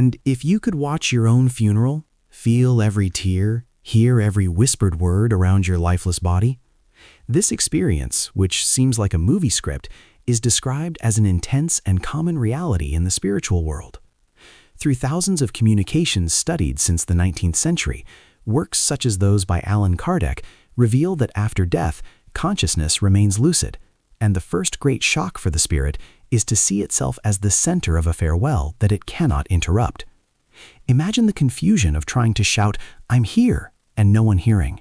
And if you could watch your own funeral, feel every tear, hear every whispered word around your lifeless body, this experience, which seems like a movie script, is described as an intense and common reality in the spiritual world. Through thousands of communications studied since the 19th century, works such as those by Allan Kardec reveal that after death, consciousness remains lucid, and the first great shock for the spirit is to see itself as the center of a farewell that it cannot interrupt. Imagine the confusion of trying to shout, "I'm here," and no one hearing.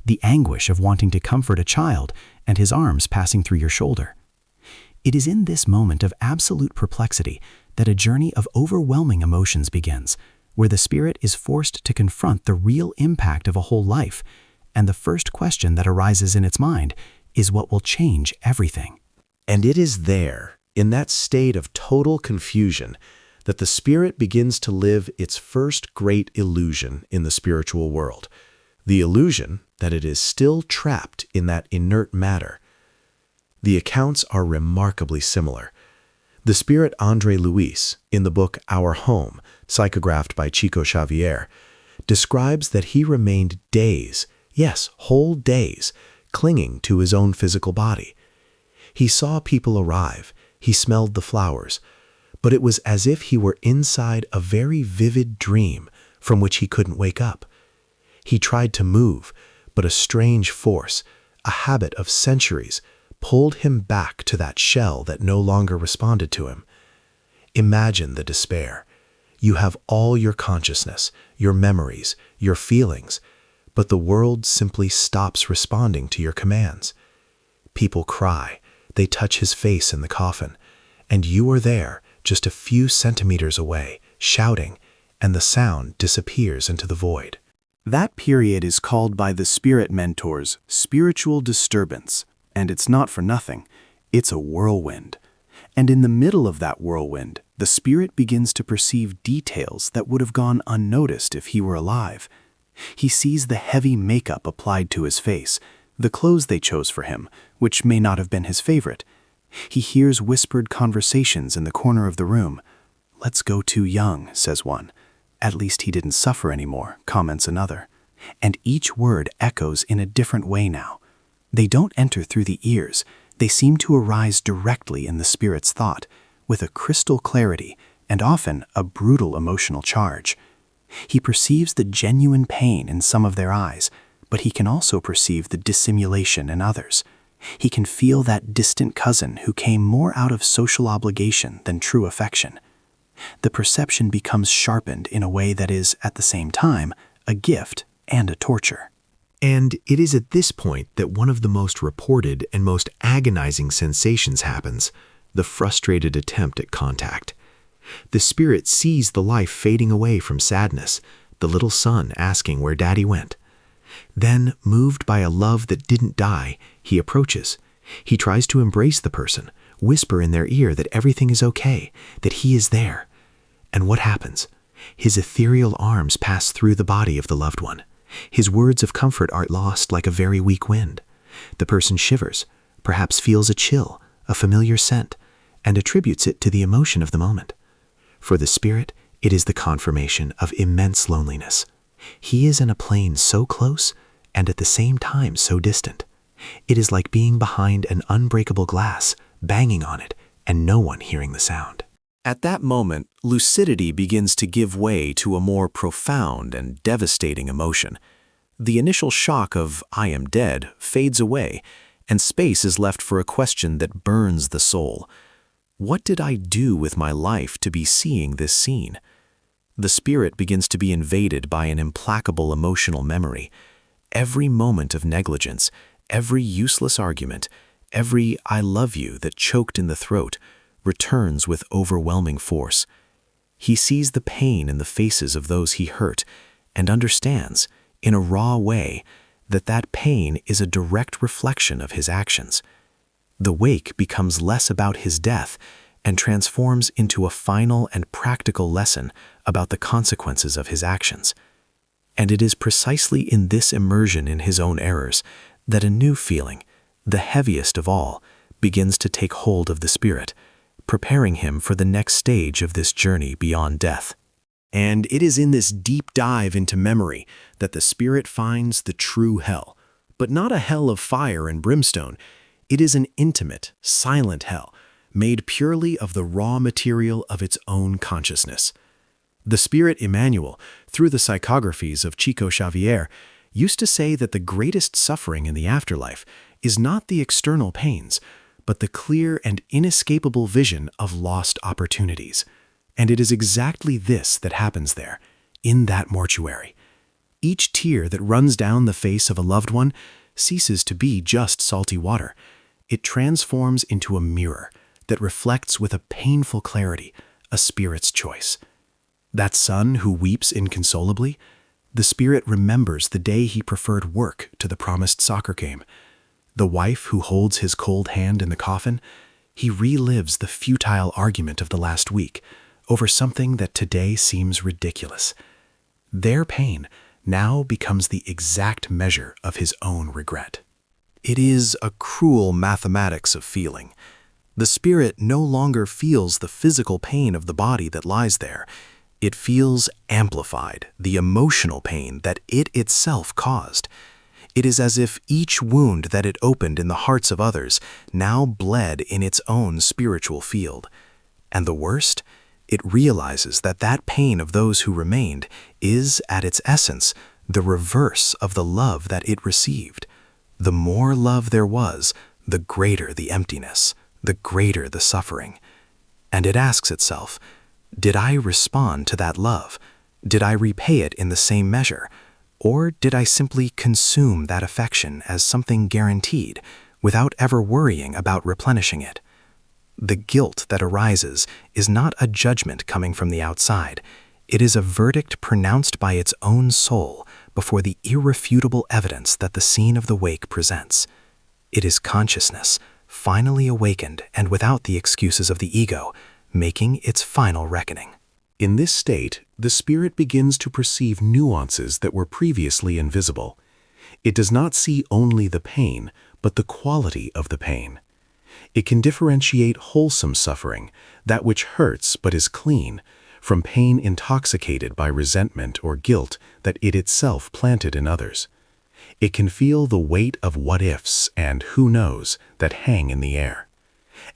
The anguish of wanting to comfort a child and his arms passing through your shoulder. It is in this moment of absolute perplexity that a journey of overwhelming emotions begins, where the spirit is forced to confront the real impact of a whole life, and the first question that arises in its mind is what will change everything. And it is there, in that state of total confusion, that the spirit begins to live its first great illusion in the spiritual world, the illusion that it is still trapped in that inert matter. The accounts are remarkably similar. The spirit André Luis, in the book Our Home, psychographed by Chico Xavier, describes that he remained days, yes, whole days, clinging to his own physical body. He saw people arrive, he smelled the flowers, but it was as if he were inside a very vivid dream from which he couldn't wake up. He tried to move, but a strange force, a habit of centuries, pulled him back to that shell that no longer responded to him. Imagine the despair. You have all your consciousness, your memories, your feelings, but the world simply stops responding to your commands. People cry, they touch his face in the coffin, and you are there, just a few centimeters away, shouting, and the sound disappears into the void. That period is called by the spirit mentors spiritual disturbance, and it's not for nothing. It's a whirlwind. And in the middle of that whirlwind, the spirit begins to perceive details that would have gone unnoticed if he were alive. He sees the heavy makeup applied to his face, the clothes they chose for him, which may not have been his favorite. He hears whispered conversations in the corner of the room. "Let's go too young," says one. "At least he didn't suffer anymore," comments another. And each word echoes in a different way now. They don't enter through the ears. They seem to arise directly in the spirit's thought, with a crystal clarity and often a brutal emotional charge. He perceives the genuine pain in some of their eyes, but he can also perceive the dissimulation in others. He can feel that distant cousin who came more out of social obligation than true affection. The perception becomes sharpened in a way that is, at the same time, a gift and a torture. And it is at this point that one of the most reported and most agonizing sensations happens, the frustrated attempt at contact. The spirit sees the life fading away from sadness, the little son asking where daddy went. Then, moved by a love that didn't die, he approaches. He tries to embrace the person, whisper in their ear that everything is okay, that he is there. And what happens? His ethereal arms pass through the body of the loved one. His words of comfort are lost like a very weak wind. The person shivers, perhaps feels a chill, a familiar scent, and attributes it to the emotion of the moment. For the spirit, it is the confirmation of immense loneliness. He is in a plane so close and at the same time so distant. It is like being behind an unbreakable glass, banging on it, and no one hearing the sound. At that moment, lucidity begins to give way to a more profound and devastating emotion. The initial shock of "I am dead" fades away, and space is left for a question that burns the soul. What did I do with my life to be seeing this scene? The spirit begins to be invaded by an implacable emotional memory. Every moment of negligence, every useless argument, every "I love you" that choked in the throat, returns with overwhelming force. He sees the pain in the faces of those he hurt and understands, in a raw way, that that pain is a direct reflection of his actions. The wake becomes less about his death and transforms into a final and practical lesson about the consequences of his actions. And it is precisely in this immersion in his own errors that a new feeling, the heaviest of all, begins to take hold of the spirit, preparing him for the next stage of this journey beyond death. And it is in this deep dive into memory that the spirit finds the true hell. But not a hell of fire and brimstone. It is an intimate, silent hell, made purely of the raw material of its own consciousness. The spirit Emmanuel, through the psychographies of Chico Xavier, used to say that the greatest suffering in the afterlife is not the external pains, but the clear and inescapable vision of lost opportunities. And it is exactly this that happens there, in that mortuary. Each tear that runs down the face of a loved one ceases to be just salty water. It transforms into a mirror that reflects with a painful clarity a spirit's choice. That son who weeps inconsolably, the spirit remembers the day he preferred work to the promised soccer game. The wife who holds his cold hand in the coffin, he relives the futile argument of the last week over something that today seems ridiculous. Their pain now becomes the exact measure of his own regret. It is a cruel mathematics of feeling. The spirit no longer feels the physical pain of the body that lies there. It feels amplified, the emotional pain that it itself caused. It is as if each wound that it opened in the hearts of others now bled in its own spiritual field. And the worst? It realizes that that pain of those who remained is, at its essence, the reverse of the love that it received. The more love there was, the greater the emptiness, the greater the suffering. And it asks itself, did I respond to that love? Did I repay it in the same measure? Or did I simply consume that affection as something guaranteed, without ever worrying about replenishing it? The guilt that arises is not a judgment coming from the outside. It is a verdict pronounced by its own soul before the irrefutable evidence that the scene of the wake presents. It is consciousness, finally awakened and without the excuses of the ego, making its final reckoning. In this state, the spirit begins to perceive nuances that were previously invisible. It does not see only the pain, but the quality of the pain. It can differentiate wholesome suffering, that which hurts but is clean, from pain intoxicated by resentment or guilt that it itself planted in others. It can feel the weight of what-ifs and who knows that hang in the air.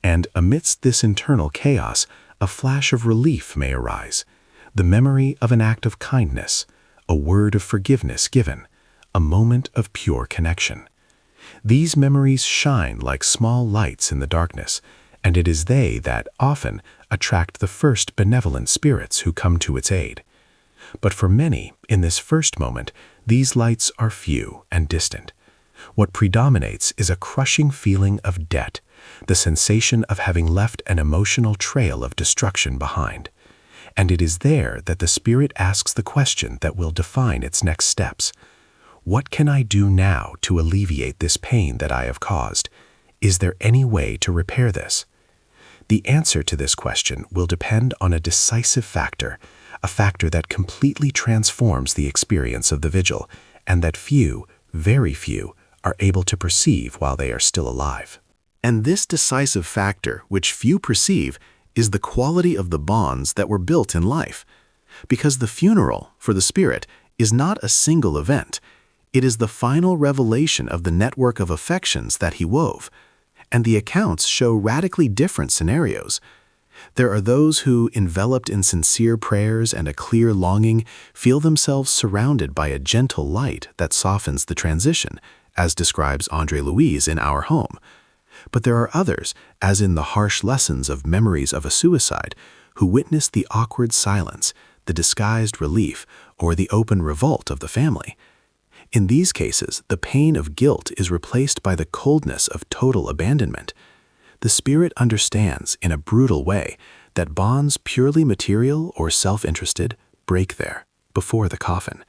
And amidst this internal chaos, a flash of relief may arise, the memory of an act of kindness, a word of forgiveness given, a moment of pure connection. These memories shine like small lights in the darkness, and it is they that often attract the first benevolent spirits who come to its aid. But for many, in this first moment, these lights are few and distant. What predominates is a crushing feeling of debt, the sensation of having left an emotional trail of destruction behind. And it is there that the spirit asks the question that will define its next steps. What can I do now to alleviate this pain that I have caused? Is there any way to repair this? The answer to this question will depend on a decisive factor, a factor that completely transforms the experience of the vigil, and that few, very few, are able to perceive while they are still alive. And this decisive factor, which few perceive, is the quality of the bonds that were built in life. Because the funeral, for the spirit, is not a single event. It is the final revelation of the network of affections that he wove. And the accounts show radically different scenarios. There are those who, enveloped in sincere prayers and a clear longing, feel themselves surrounded by a gentle light that softens the transition, as describes André Louise in Our Home. But there are others, as in the harsh lessons of Memories of a Suicide, who witness the awkward silence, the disguised relief, or the open revolt of the family. In these cases, the pain of guilt is replaced by the coldness of total abandonment. The spirit understands, in a brutal way, that bonds purely material or self-interested break there, before the coffin.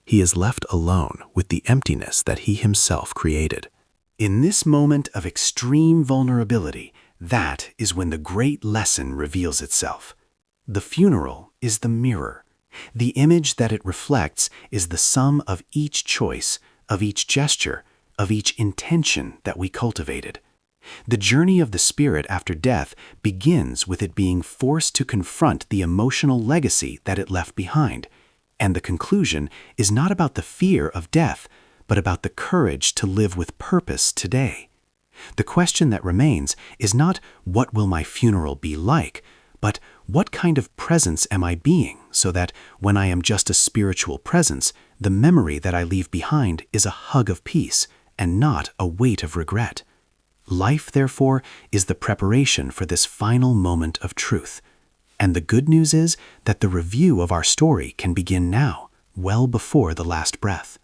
He is left alone with the emptiness that he himself created. In this moment of extreme vulnerability, that is when the great lesson reveals itself. The funeral is the mirror. The image that it reflects is the sum of each choice, of each gesture, of each intention that we cultivated. The journey of the spirit after death begins with it being forced to confront the emotional legacy that it left behind, and the conclusion is not about the fear of death, but about the courage to live with purpose today. The question that remains is not what will my funeral be like, but what kind of presence am I being so that when I am just a spiritual presence, the memory that I leave behind is a hug of peace and not a weight of regret. Life, therefore, is the preparation for this final moment of truth. And the good news is that the review of our story can begin now, well before the last breath.